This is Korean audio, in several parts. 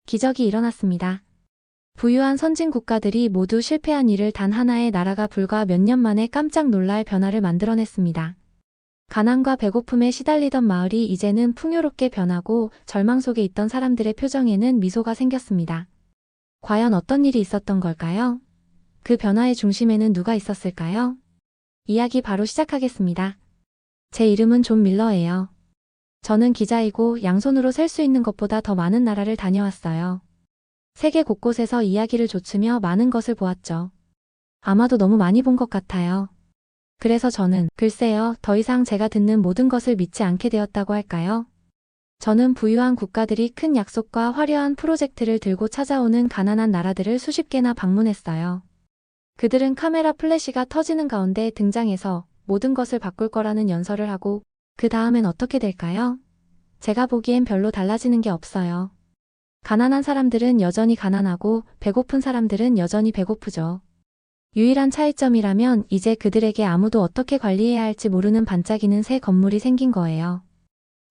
기적이 일어났습니다. 부유한 선진 국가들이 모두 실패한 일을 단 하나의 나라가 불과 몇 년 만에 깜짝 놀랄 변화를 만들어냈습니다. 가난과 배고픔에 시달리던 마을이 이제는 풍요롭게 변하고 절망 속에 있던 사람들의 표정에는 미소가 생겼습니다. 과연 어떤 일이 있었던 걸까요? 그 변화의 중심에는 누가 있었을까요? 이야기 바로 시작하겠습니다. 제 이름은 존 밀러예요. 저는 기자이고 양손으로 셀 수 있는 것보다 더 많은 나라를 다녀왔어요. 세계 곳곳에서 이야기를 좇으며 많은 것을 보았죠. 아마도 너무 많이 본 것 같아요. 그래서 저는 글쎄요, 더 이상 제가 듣는 모든 것을 믿지 않게 되었다고 할까요? 저는 부유한 국가들이 큰 약속과 화려한 프로젝트를 들고 찾아오는 가난한 나라들을 수십 개나 방문했어요. 그들은 카메라 플래시가 터지는 가운데 등장해서 모든 것을 바꿀 거라는 연설을 하고 그 다음엔 어떻게 될까요? 제가 보기엔 별로 달라지는 게 없어요. 가난한 사람들은 여전히 가난하고 배고픈 사람들은 여전히 배고프죠. 유일한 차이점이라면 이제 그들에게 아무도 어떻게 관리해야 할지 모르는 반짝이는 새 건물이 생긴 거예요.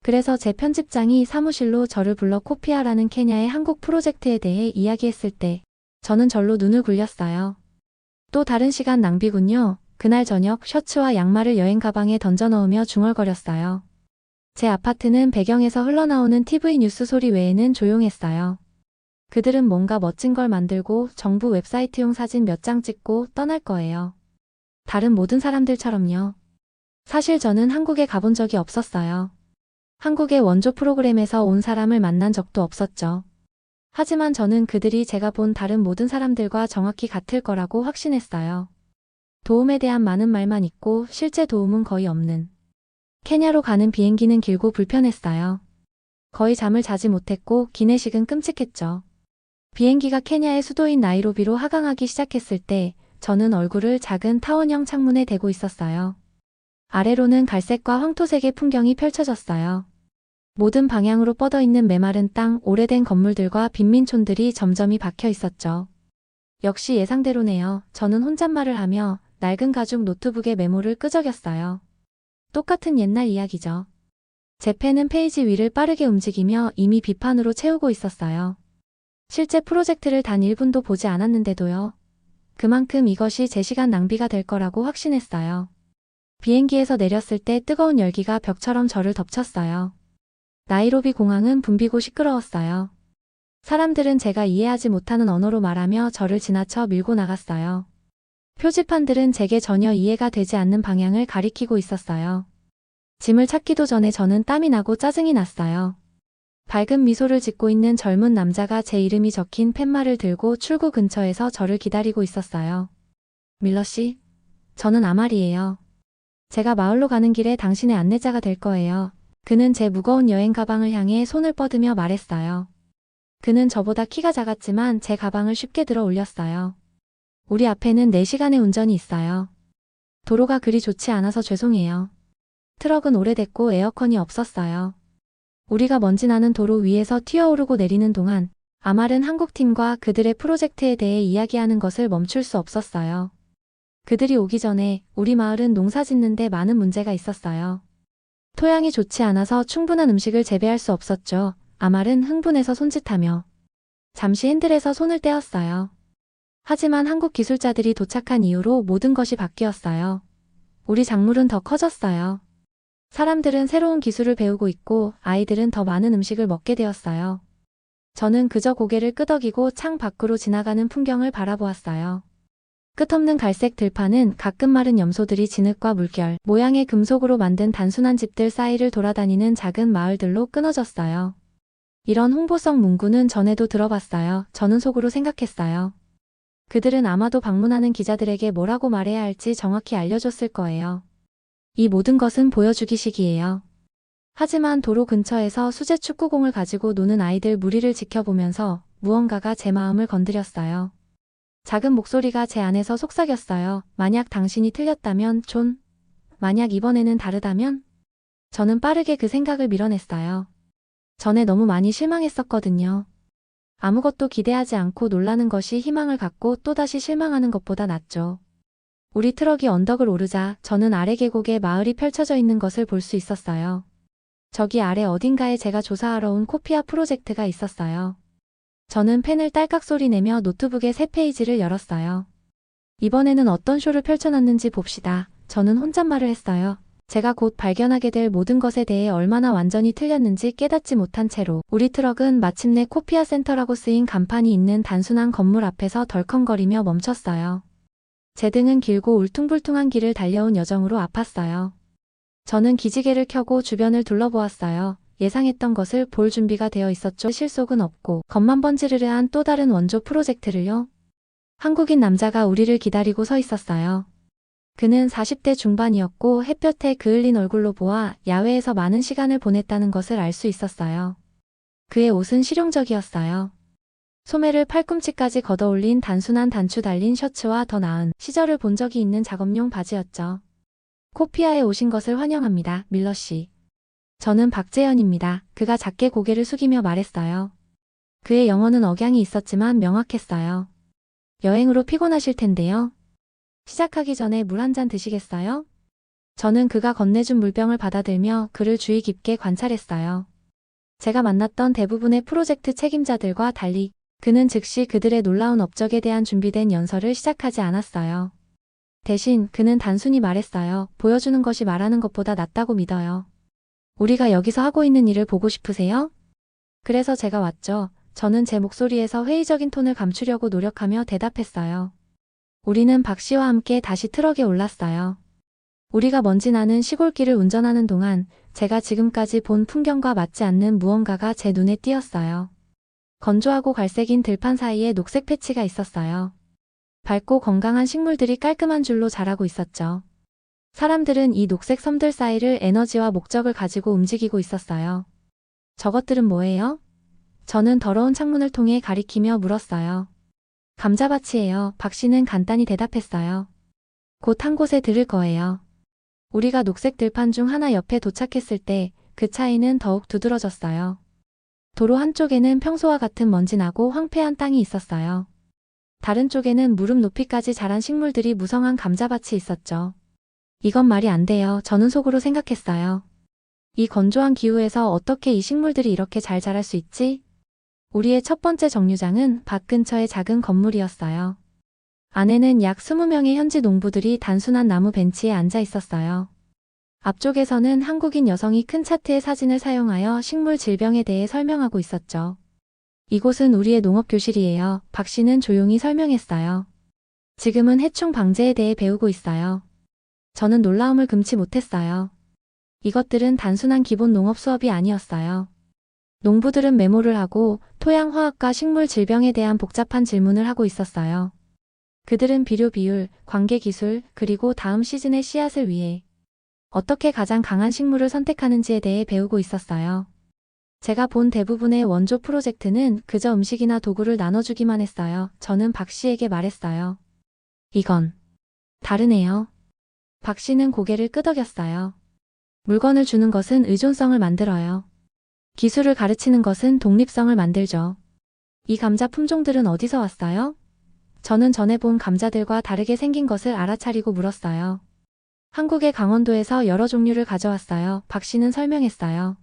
그래서 제 편집장이 사무실로 저를 불러 코피아라는 케냐의 한국 프로젝트에 대해 이야기했을 때 저는 절로 눈을 굴렸어요. 또 다른 시간 낭비군요. 그날 저녁 셔츠와 양말을 여행 가방에 던져 넣으며 중얼거렸어요. 제 아파트는 배경에서 흘러나오는 TV 뉴스 소리 외에는 조용했어요. 그들은 뭔가 멋진 걸 만들고 정부 웹사이트용 사진 몇 장 찍고 떠날 거예요. 다른 모든 사람들처럼요. 사실 저는 한국에 가본 적이 없었어요. 한국의 원조 프로그램에서 온 사람을 만난 적도 없었죠. 하지만 저는 그들이 제가 본 다른 모든 사람들과 정확히 같을 거라고 확신했어요. 도움에 대한 많은 말만 있고 실제 도움은 거의 없는. 케냐로 가는 비행기는 길고 불편했어요. 거의 잠을 자지 못했고 기내식은 끔찍했죠. 비행기가 케냐의 수도인 나이로비로 하강하기 시작했을 때 저는 얼굴을 작은 타원형 창문에 대고 있었어요. 아래로는 갈색과 황토색의 풍경이 펼쳐졌어요. 모든 방향으로 뻗어있는 메마른 땅, 오래된 건물들과 빈민촌들이 점점이 박혀 있었죠. 역시 예상대로네요. 저는 혼잣말을 하며 낡은 가죽 노트북의 메모를 끄적였어요. 똑같은 옛날 이야기죠. 제 펜은 페이지 위를 빠르게 움직이며 이미 비판으로 채우고 있었어요. 실제 프로젝트를 단 1분도 보지 않았는데도요. 그만큼 이것이 제 시간 낭비가 될 거라고 확신했어요. 비행기에서 내렸을 때 뜨거운 열기가 벽처럼 저를 덮쳤어요. 나이로비 공항은 붐비고 시끄러웠어요. 사람들은 제가 이해하지 못하는 언어로 말하며 저를 지나쳐 밀고 나갔어요. 표지판들은 제게 전혀 이해가 되지 않는 방향을 가리키고 있었어요. 짐을 찾기도 전에 저는 땀이 나고 짜증이 났어요. 밝은 미소를 짓고 있는 젊은 남자가 제 이름이 적힌 팻말을 들고 출구 근처에서 저를 기다리고 있었어요. 밀러 씨, 저는 아말이에요. 제가 마을로 가는 길에 당신의 안내자가 될 거예요. 그는 제 무거운 여행 가방을 향해 손을 뻗으며 말했어요. 그는 저보다 키가 작았지만 제 가방을 쉽게 들어 올렸어요. 우리 앞에는 4시간의 운전이 있어요. 도로가 그리 좋지 않아서 죄송해요. 트럭은 오래됐고 에어컨이 없었어요. 우리가 먼지 나는 도로 위에서 튀어오르고 내리는 동안 아말은 한국팀과 그들의 프로젝트에 대해 이야기하는 것을 멈출 수 없었어요. 그들이 오기 전에 우리 마을은 농사 짓는데 많은 문제가 있었어요. 토양이 좋지 않아서 충분한 음식을 재배할 수 없었죠. 아말은 흥분해서 손짓하며 잠시 핸들에서 손을 떼었어요. 하지만 한국 기술자들이 도착한 이후로 모든 것이 바뀌었어요. 우리 작물은 더 커졌어요. 사람들은 새로운 기술을 배우고 있고 아이들은 더 많은 음식을 먹게 되었어요. 저는 그저 고개를 끄덕이고 창 밖으로 지나가는 풍경을 바라보았어요. 끝없는 갈색 들판은 가끔 마른 염소들이 진흙과 물결, 모양의 금속으로 만든 단순한 집들 사이를 돌아다니는 작은 마을들로 끊어졌어요. 이런 홍보성 문구는 전에도 들어봤어요. 저는 속으로 생각했어요. 그들은 아마도 방문하는 기자들에게 뭐라고 말해야 할지 정확히 알려줬을 거예요. 이 모든 것은 보여주기식이에요. 하지만 도로 근처에서 수제 축구공을 가지고 노는 아이들 무리를 지켜보면서 무언가가 제 마음을 건드렸어요. 작은 목소리가 제 안에서 속삭였어요. 만약 당신이 틀렸다면, 존? 만약 이번에는 다르다면? 저는 빠르게 그 생각을 밀어냈어요. 전에 너무 많이 실망했었거든요. 아무것도 기대하지 않고 놀라는 것이 희망을 갖고 또다시 실망하는 것보다 낫죠. 우리 트럭이 언덕을 오르자 저는 아래 계곡에 마을이 펼쳐져 있는 것을 볼 수 있었어요. 저기 아래 어딘가에 제가 조사하러 온 코피아 프로젝트가 있었어요. 저는 펜을 딸깍 소리 내며 노트북의 새 페이지를 열었어요. 이번에는 어떤 쇼를 펼쳐놨는지 봅시다. 저는 혼잣말을 했어요. 제가 곧 발견하게 될 모든 것에 대해 얼마나 완전히 틀렸는지 깨닫지 못한 채로 우리 트럭은 마침내 코피아 센터라고 쓰인 간판이 있는 단순한 건물 앞에서 덜컹거리며 멈췄어요. 제 등은 길고 울퉁불퉁한 길을 달려온 여정으로 아팠어요. 저는 기지개를 켜고 주변을 둘러보았어요. 예상했던 것을 볼 준비가 되어 있었죠. 실속은 없고 겉만 번지르르한 또 다른 원조 프로젝트를요. 한국인 남자가 우리를 기다리고 서 있었어요. 그는 40대 중반이었고 햇볕에 그을린 얼굴로 보아 야외에서 많은 시간을 보냈다는 것을 알 수 있었어요. 그의 옷은 실용적이었어요. 소매를 팔꿈치까지 걷어올린 단순한 단추 달린 셔츠와 더 나은 시절을 본 적이 있는 작업용 바지였죠. 코피아에 오신 것을 환영합니다, 밀러 씨. 저는 박재현입니다. 그가 작게 고개를 숙이며 말했어요. 그의 영어는 억양이 있었지만 명확했어요. 여행으로 피곤하실 텐데요. 시작하기 전에 물 한 잔 드시겠어요? 저는 그가 건네준 물병을 받아들며 그를 주의 깊게 관찰했어요. 제가 만났던 대부분의 프로젝트 책임자들과 달리 그는 즉시 그들의 놀라운 업적에 대한 준비된 연설을 시작하지 않았어요. 대신 그는 단순히 말했어요. 보여주는 것이 말하는 것보다 낫다고 믿어요. 우리가 여기서 하고 있는 일을 보고 싶으세요? 그래서 제가 왔죠. 저는 제 목소리에서 회의적인 톤을 감추려고 노력하며 대답했어요. 우리는 박 씨와 함께 다시 트럭에 올랐어요. 우리가 먼지 나는 시골길을 운전하는 동안 제가 지금까지 본 풍경과 맞지 않는 무언가가 제 눈에 띄었어요. 건조하고 갈색인 들판 사이에 녹색 패치가 있었어요. 밝고 건강한 식물들이 깔끔한 줄로 자라고 있었죠. 사람들은 이 녹색 섬들 사이를 에너지와 목적을 가지고 움직이고 있었어요. 저것들은 뭐예요? 저는 더러운 창문을 통해 가리키며 물었어요. 감자밭이에요. 박 씨는 간단히 대답했어요. 곧 한 곳에 들을 거예요. 우리가 녹색 들판 중 하나 옆에 도착했을 때 그 차이는 더욱 두드러졌어요. 도로 한쪽에는 평소와 같은 먼지나고 황폐한 땅이 있었어요. 다른 쪽에는 무릎 높이까지 자란 식물들이 무성한 감자밭이 있었죠. 이건 말이 안 돼요. 저는 속으로 생각했어요. 이 건조한 기후에서 어떻게 이 식물들이 이렇게 잘 자랄 수 있지? 우리의 첫 번째 정류장은 밭 근처의 작은 건물이었어요. 안에는 약 20명의 현지 농부들이 단순한 나무 벤치에 앉아 있었어요. 앞쪽에서는 한국인 여성이 큰 차트의 사진을 사용하여 식물 질병에 대해 설명하고 있었죠. 이곳은 우리의 농업교실이에요. 박 씨는 조용히 설명했어요. 지금은 해충 방제에 대해 배우고 있어요. 저는 놀라움을 금치 못했어요. 이것들은 단순한 기본 농업 수업이 아니었어요. 농부들은 메모를 하고 토양 화학과 식물 질병에 대한 복잡한 질문을 하고 있었어요. 그들은 비료 비율, 관계 기술, 그리고 다음 시즌의 씨앗을 위해 어떻게 가장 강한 식물을 선택하는지에 대해 배우고 있었어요. 제가 본 대부분의 원조 프로젝트는 그저 음식이나 도구를 나눠주기만 했어요. 저는 박 씨에게 말했어요. 이건 다르네요. 박 씨는 고개를 끄덕였어요. 물건을 주는 것은 의존성을 만들어요. 기술을 가르치는 것은 독립성을 만들죠. 이 감자 품종들은 어디서 왔어요? 저는 전에 본 감자들과 다르게 생긴 것을 알아차리고 물었어요. 한국의 강원도에서 여러 종류를 가져왔어요. 박 씨는 설명했어요.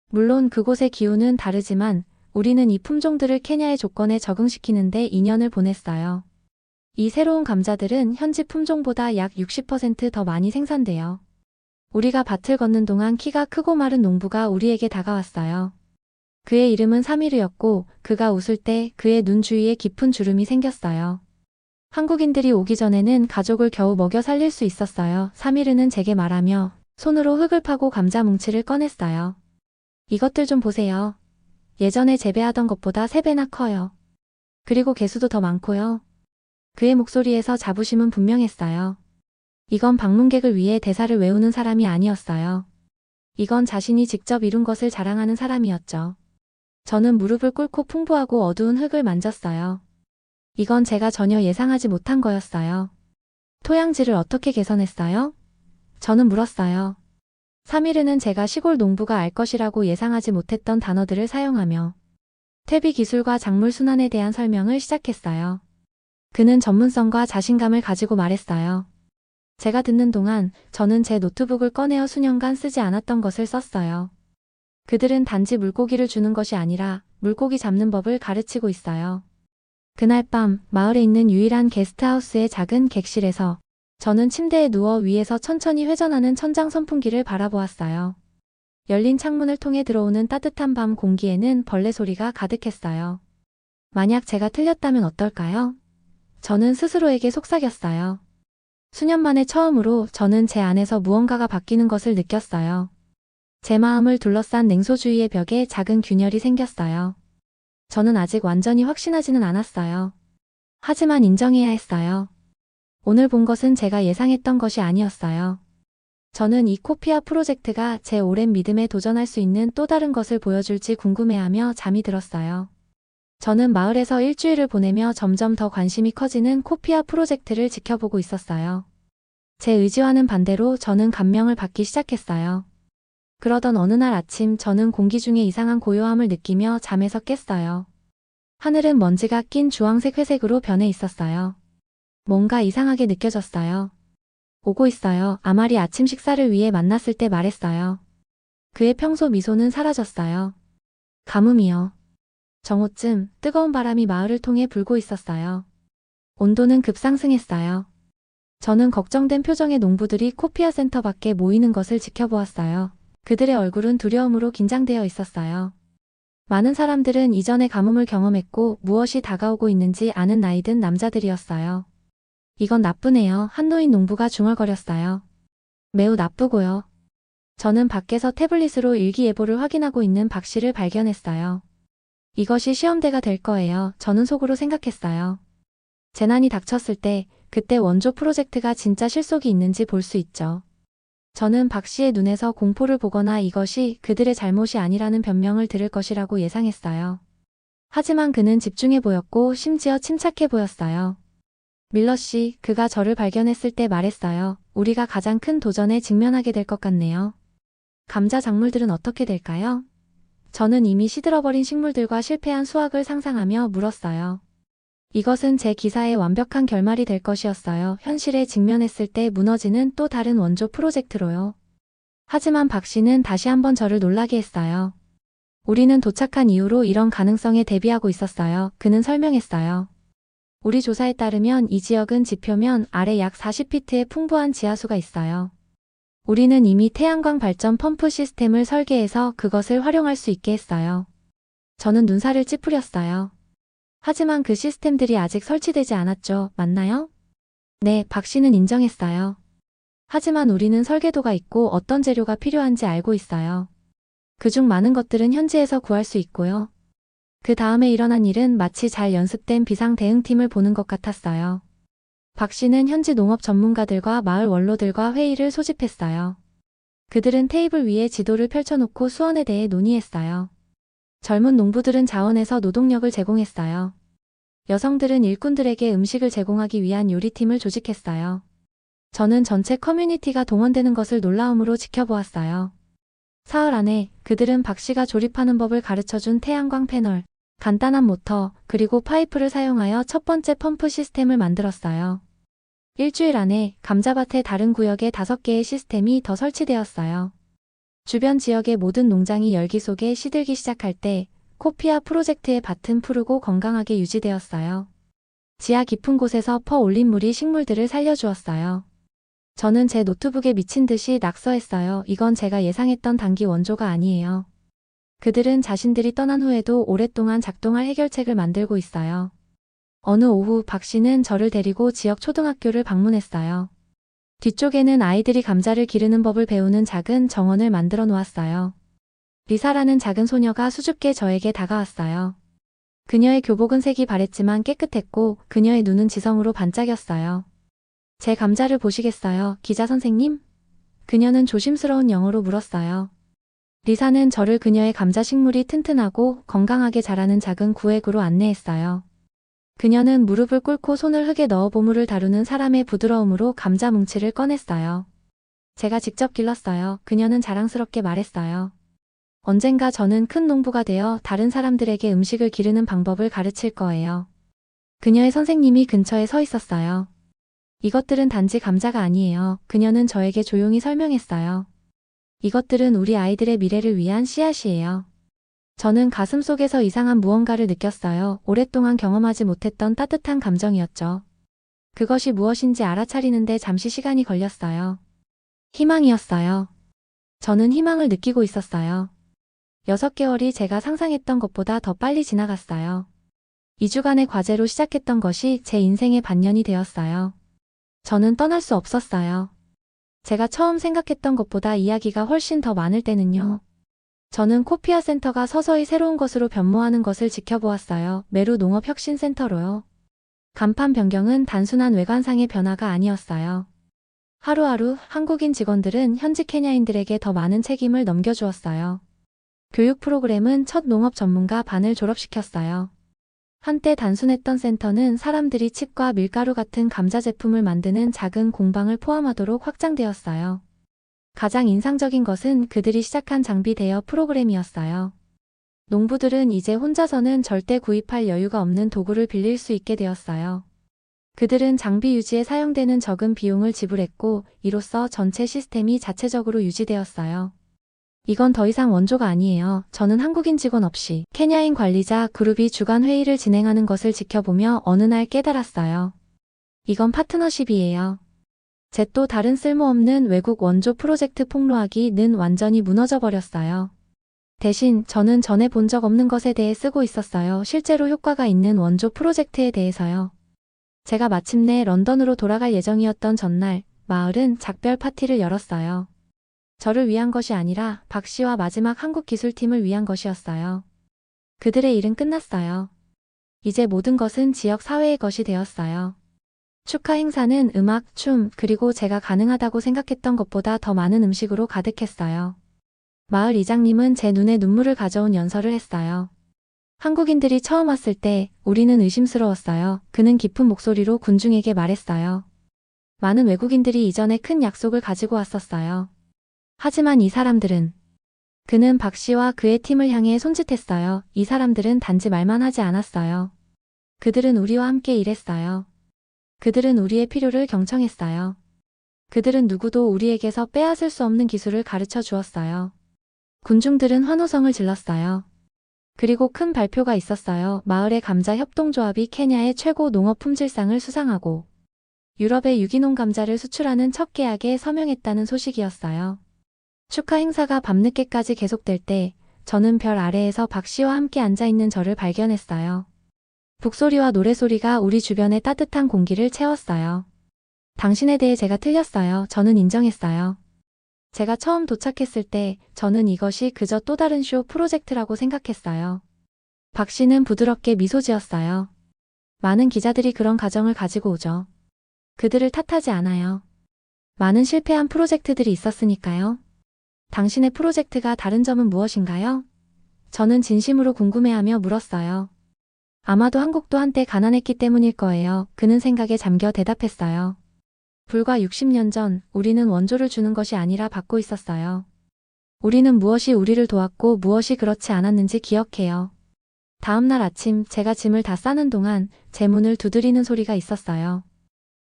물론 그곳의 기후는 다르지만 우리는 이 품종들을 케냐의 조건에 적응시키는데 2년을 보냈어요. 이 새로운 감자들은 현지 품종보다 약 60% 더 많이 생산돼요. 우리가 밭을 걷는 동안 키가 크고 마른 농부가 우리에게 다가왔어요. 그의 이름은 사미르였고 그가 웃을 때 그의 눈 주위에 깊은 주름이 생겼어요. 한국인들이 오기 전에는 가족을 겨우 먹여 살릴 수 있었어요. 사미르는 제게 말하며 손으로 흙을 파고 감자 뭉치를 꺼냈어요. 이것들 좀 보세요. 예전에 재배하던 것보다 3배나 커요. 그리고 개수도 더 많고요. 그의 목소리에서 자부심은 분명했어요. 이건 방문객을 위해 대사를 외우는 사람이 아니었어요. 이건 자신이 직접 이룬 것을 자랑하는 사람이었죠. 저는 무릎을 꿇고 풍부하고 어두운 흙을 만졌어요. 이건 제가 전혀 예상하지 못한 거였어요. 토양질을 어떻게 개선했어요? 저는 물었어요. 사미르는 제가 시골 농부가 알 것이라고 예상하지 못했던 단어들을 사용하며 퇴비 기술과 작물 순환에 대한 설명을 시작했어요. 그는 전문성과 자신감을 가지고 말했어요. 제가 듣는 동안 저는 제 노트북을 꺼내어 수년간 쓰지 않았던 것을 썼어요. 그들은 단지 물고기를 주는 것이 아니라 물고기 잡는 법을 가르치고 있어요. 그날 밤 마을에 있는 유일한 게스트하우스의 작은 객실에서 저는 침대에 누워 위에서 천천히 회전하는 천장 선풍기를 바라보았어요. 열린 창문을 통해 들어오는 따뜻한 밤 공기에는 벌레 소리가 가득했어요. 만약 제가 틀렸다면 어떨까요? 저는 스스로에게 속삭였어요. 수년 만에 처음으로 저는 제 안에서 무언가가 바뀌는 것을 느꼈어요. 제 마음을 둘러싼 냉소주의의 벽에 작은 균열이 생겼어요. 저는 아직 완전히 확신하지는 않았어요. 하지만 인정해야 했어요. 오늘 본 것은 제가 예상했던 것이 아니었어요. 저는 이 코피아 프로젝트가 제 오랜 믿음에 도전할 수 있는 또 다른 것을 보여줄지 궁금해하며 잠이 들었어요. 저는 마을에서 일주일을 보내며 점점 더 관심이 커지는 코피아 프로젝트를 지켜보고 있었어요. 제 의지와는 반대로 저는 감명을 받기 시작했어요. 그러던 어느 날 아침 저는 공기 중에 이상한 고요함을 느끼며 잠에서 깼어요. 하늘은 먼지가 낀 주황색 회색으로 변해 있었어요. 뭔가 이상하게 느껴졌어요. 오고 있어요. 아말이 아침 식사를 위해 만났을 때 말했어요. 그의 평소 미소는 사라졌어요. 가뭄이요. 정오쯤 뜨거운 바람이 마을을 통해 불고 있었어요. 온도는 급상승했어요. 저는 걱정된 표정의 농부들이 코피아 센터 밖에 모이는 것을 지켜보았어요. 그들의 얼굴은 두려움으로 긴장되어 있었어요. 많은 사람들은 이전에 가뭄을 경험했고 무엇이 다가오고 있는지 아는 나이 든 남자들이었어요. 이건 나쁘네요. 한 노인 농부가 중얼거렸어요. 매우 나쁘고요. 저는 밖에서 태블릿으로 일기예보를 확인하고 있는 박 씨를 발견했어요. 이것이 시험대가 될 거예요. 저는 속으로 생각했어요. 재난이 닥쳤을 때 그때 원조 프로젝트가 진짜 실속이 있는지 볼 수 있죠. 저는 박 씨의 눈에서 공포를 보거나 이것이 그들의 잘못이 아니라는 변명을 들을 것이라고 예상했어요. 하지만 그는 집중해 보였고 심지어 침착해 보였어요. 밀러 씨, 그가 저를 발견했을 때 말했어요. 우리가 가장 큰 도전에 직면하게 될 것 같네요. 감자 작물들은 어떻게 될까요? 저는 이미 시들어버린 식물들과 실패한 수확을 상상하며 물었어요. 이것은 제 기사의 완벽한 결말이 될 것이었어요. 현실에 직면했을 때 무너지는 또 다른 원조 프로젝트로요. 하지만 박 씨는 다시 한번 저를 놀라게 했어요. 우리는 도착한 이후로 이런 가능성에 대비하고 있었어요. 그는 설명했어요. 우리 조사에 따르면 이 지역은 지표면 아래 약 40피트의 풍부한 지하수가 있어요. 우리는 이미 태양광 발전 펌프 시스템을 설계해서 그것을 활용할 수 있게 했어요. 저는 눈살을 찌푸렸어요. 하지만 그 시스템들이 아직 설치되지 않았죠. 맞나요? 네, 박 씨는 인정했어요. 하지만 우리는 설계도가 있고 어떤 재료가 필요한지 알고 있어요. 그중 많은 것들은 현지에서 구할 수 있고요. 그 다음에 일어난 일은 마치 잘 연습된 비상 대응팀을 보는 것 같았어요. 박 씨는 현지 농업 전문가들과 마을 원로들과 회의를 소집했어요. 그들은 테이블 위에 지도를 펼쳐놓고 수원에 대해 논의했어요. 젊은 농부들은 자원에서 노동력을 제공했어요. 여성들은 일꾼들에게 음식을 제공하기 위한 요리팀을 조직했어요. 저는 전체 커뮤니티가 동원되는 것을 놀라움으로 지켜보았어요. 사흘 안에 그들은 박 씨가 조립하는 법을 가르쳐준 태양광 패널, 간단한 모터, 그리고 파이프를 사용하여 첫 번째 펌프 시스템을 만들었어요. 일주일 안에 감자밭의 다른 구역에 5개의 시스템이 더 설치되었어요. 주변 지역의 모든 농장이 열기 속에 시들기 시작할 때 코피아 프로젝트의 밭은 푸르고 건강하게 유지되었어요. 지하 깊은 곳에서 퍼올린 물이 식물들을 살려주었어요. 저는 제 노트북에 미친 듯이 낙서했어요. 이건 제가 예상했던 단기 원조가 아니에요. 그들은 자신들이 떠난 후에도 오랫동안 작동할 해결책을 만들고 있어요. 어느 오후 박 씨는 저를 데리고 지역 초등학교를 방문했어요. 뒤쪽에는 아이들이 감자를 기르는 법을 배우는 작은 정원을 만들어 놓았어요. 리사라는 작은 소녀가 수줍게 저에게 다가왔어요. 그녀의 교복은 색이 바랬지만 깨끗했고 그녀의 눈은 지성으로 반짝였어요. 제 감자를 보시겠어요, 기자 선생님? 그녀는 조심스러운 영어로 물었어요. 리사는 저를 그녀의 감자 식물이 튼튼하고 건강하게 자라는 작은 구획으로 안내했어요. 그녀는 무릎을 꿇고 손을 흙에 넣어 보물을 다루는 사람의 부드러움으로 감자 뭉치를 꺼냈어요. 제가 직접 길렀어요. 그녀는 자랑스럽게 말했어요. 언젠가 저는 큰 농부가 되어 다른 사람들에게 음식을 기르는 방법을 가르칠 거예요. 그녀의 선생님이 근처에 서 있었어요. 이것들은 단지 감자가 아니에요. 그녀는 저에게 조용히 설명했어요. 이것들은 우리 아이들의 미래를 위한 씨앗이에요. 저는 가슴속에서 이상한 무언가를 느꼈어요. 오랫동안 경험하지 못했던 따뜻한 감정이었죠. 그것이 무엇인지 알아차리는데 잠시 시간이 걸렸어요. 희망이었어요. 저는 희망을 느끼고 있었어요. 6개월이 제가 상상했던 것보다 더 빨리 지나갔어요. 2주간의 과제로 시작했던 것이 제 인생의 반년이 되었어요. 저는 떠날 수 없었어요. 제가 처음 생각했던 것보다 이야기가 훨씬 더 많을 때는요. 저는 코피아 센터가 서서히 새로운 것으로 변모하는 것을 지켜보았어요. 메루 농업혁신센터로요. 간판 변경은 단순한 외관상의 변화가 아니었어요. 하루하루 한국인 직원들은 현지 케냐인들에게 더 많은 책임을 넘겨주었어요. 교육 프로그램은 첫 농업 전문가 반을 졸업시켰어요. 한때 단순했던 센터는 사람들이 칩과 밀가루 같은 감자 제품을 만드는 작은 공방을 포함하도록 확장되었어요. 가장 인상적인 것은 그들이 시작한 장비 대여 프로그램이었어요. 농부들은 이제 혼자서는 절대 구입할 여유가 없는 도구를 빌릴 수 있게 되었어요. 그들은 장비 유지에 사용되는 적은 비용을 지불했고, 이로써 전체 시스템이 자체적으로 유지되었어요. 이건 더 이상 원조가 아니에요. 저는 한국인 직원 없이 케냐인 관리자 그룹이 주간 회의를 진행하는 것을 지켜보며 어느 날 깨달았어요. 이건 파트너십이에요. 제 또 다른 쓸모없는 외국 원조 프로젝트 폭로하기는 완전히 무너져 버렸어요. 대신 저는 전에 본 적 없는 것에 대해 쓰고 있었어요. 실제로 효과가 있는 원조 프로젝트에 대해서요. 제가 마침내 런던으로 돌아갈 예정이었던 전날, 마을은 작별 파티를 열었어요. 저를 위한 것이 아니라 박 씨와 마지막 한국 기술팀을 위한 것이었어요. 그들의 일은 끝났어요. 이제 모든 것은 지역 사회의 것이 되었어요. 축하 행사는 음악, 춤, 그리고 제가 가능하다고 생각했던 것보다 더 많은 음식으로 가득했어요. 마을 이장님은 제 눈에 눈물을 가져온 연설을 했어요. 한국인들이 처음 왔을 때 우리는 의심스러웠어요. 그는 깊은 목소리로 군중에게 말했어요. 많은 외국인들이 이전에 큰 약속을 가지고 왔었어요. 하지만 이 사람들은, 그는 박 씨와 그의 팀을 향해 손짓했어요. 이 사람들은 단지 말만 하지 않았어요. 그들은 우리와 함께 일했어요. 그들은 우리의 필요를 경청했어요. 그들은 누구도 우리에게서 빼앗을 수 없는 기술을 가르쳐 주었어요. 군중들은 환호성을 질렀어요. 그리고 큰 발표가 있었어요. 마을의 감자 협동조합이 케냐의 최고 농업 품질상을 수상하고 유럽에 유기농 감자를 수출하는 첫 계약에 서명했다는 소식이었어요. 축하 행사가 밤늦게까지 계속될 때 저는 별 아래에서 박 씨와 함께 앉아있는 저를 발견했어요. 북소리와 노래소리가 우리 주변의 따뜻한 공기를 채웠어요. 당신에 대해 제가 틀렸어요. 저는 인정했어요. 제가 처음 도착했을 때 저는 이것이 그저 또 다른 쇼 프로젝트라고 생각했어요. 박 씨는 부드럽게 미소 지었어요. 많은 기자들이 그런 가정을 가지고 오죠. 그들을 탓하지 않아요. 많은 실패한 프로젝트들이 있었으니까요. 당신의 프로젝트가 다른 점은 무엇인가요? 저는 진심으로 궁금해하며 물었어요. 아마도 한국도 한때 가난했기 때문일 거예요. 그는 생각에 잠겨 대답했어요. 불과 60년 전 우리는 원조를 주는 것이 아니라 받고 있었어요. 우리는 무엇이 우리를 도왔고 무엇이 그렇지 않았는지 기억해요. 다음 날 아침 제가 짐을 다 싸는 동안 제 문을 두드리는 소리가 있었어요.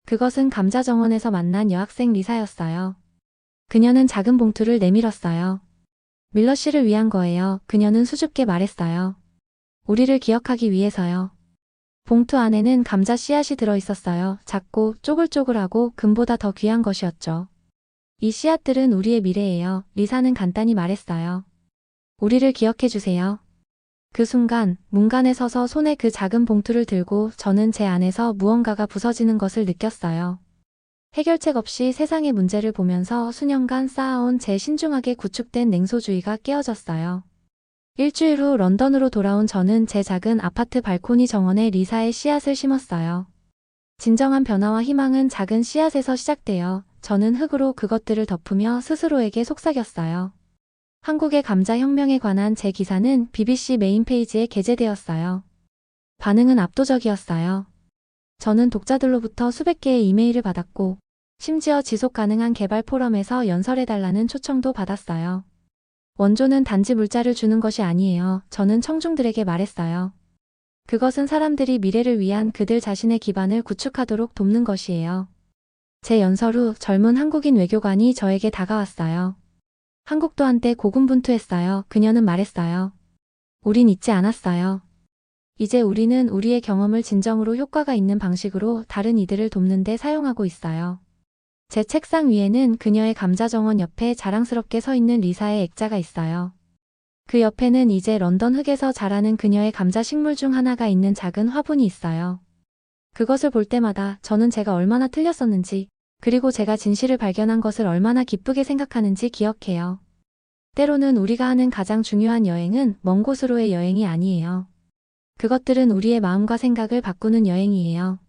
그것은 감자 정원에서 만난 여학생 리사였어요. 그녀는 작은 봉투를 내밀었어요. 밀러 씨를 위한 거예요. 그녀는 수줍게 말했어요. 우리를 기억하기 위해서요. 봉투 안에는 감자 씨앗이 들어 있었어요. 작고 쪼글쪼글하고 금보다 더 귀한 것이었죠. 이 씨앗들은 우리의 미래예요. 리사는 간단히 말했어요. 우리를 기억해 주세요. 그 순간 문간에 서서 손에 그 작은 봉투를 들고 저는 제 안에서 무언가가 부서지는 것을 느꼈어요. 해결책 없이 세상의 문제를 보면서 수년간 쌓아온 제 신중하게 구축된 냉소주의가 깨어졌어요. 일주일 후 런던으로 돌아온 저는 제 작은 아파트 발코니 정원에 리사의 씨앗을 심었어요. 진정한 변화와 희망은 작은 씨앗에서 시작되어 저는 흙으로 그것들을 덮으며 스스로에게 속삭였어요. 한국의 감자 혁명에 관한 제 기사는 BBC 메인 페이지에 게재되었어요. 반응은 압도적이었어요. 저는 독자들로부터 수백 개의 이메일을 받았고 심지어 지속 가능한 개발 포럼에서 연설해달라는 초청도 받았어요. 원조는 단지 물자를 주는 것이 아니에요. 저는 청중들에게 말했어요. 그것은 사람들이 미래를 위한 그들 자신의 기반을 구축하도록 돕는 것이에요. 제 연설 후 젊은 한국인 외교관이 저에게 다가왔어요. 한국도 한때 고군분투했어요. 그녀는 말했어요. 우린 잊지 않았어요. 이제 우리는 우리의 경험을 진정으로 효과가 있는 방식으로 다른 이들을 돕는 데 사용하고 있어요. 제 책상 위에는 그녀의 감자 정원 옆에 자랑스럽게 서 있는 리사의 액자가 있어요. 그 옆에는 이제 런던 흙에서 자라는 그녀의 감자 식물 중 하나가 있는 작은 화분이 있어요. 그것을 볼 때마다 저는 제가 얼마나 틀렸었는지, 그리고 제가 진실을 발견한 것을 얼마나 기쁘게 생각하는지 기억해요. 때로는 우리가 하는 가장 중요한 여행은 먼 곳으로의 여행이 아니에요. 그것들은 우리의 마음과 생각을 바꾸는 여행이에요.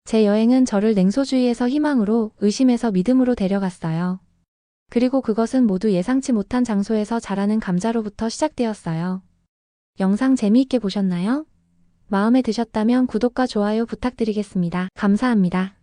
제 여행은 저를 냉소주의에서 희망으로, 의심에서 믿음으로 데려갔어요. 그리고 그것은 모두 예상치 못한 장소에서 자라는 감자로부터 시작되었어요. 영상 재미있게 보셨나요? 마음에 드셨다면 구독과 좋아요 부탁드리겠습니다. 감사합니다.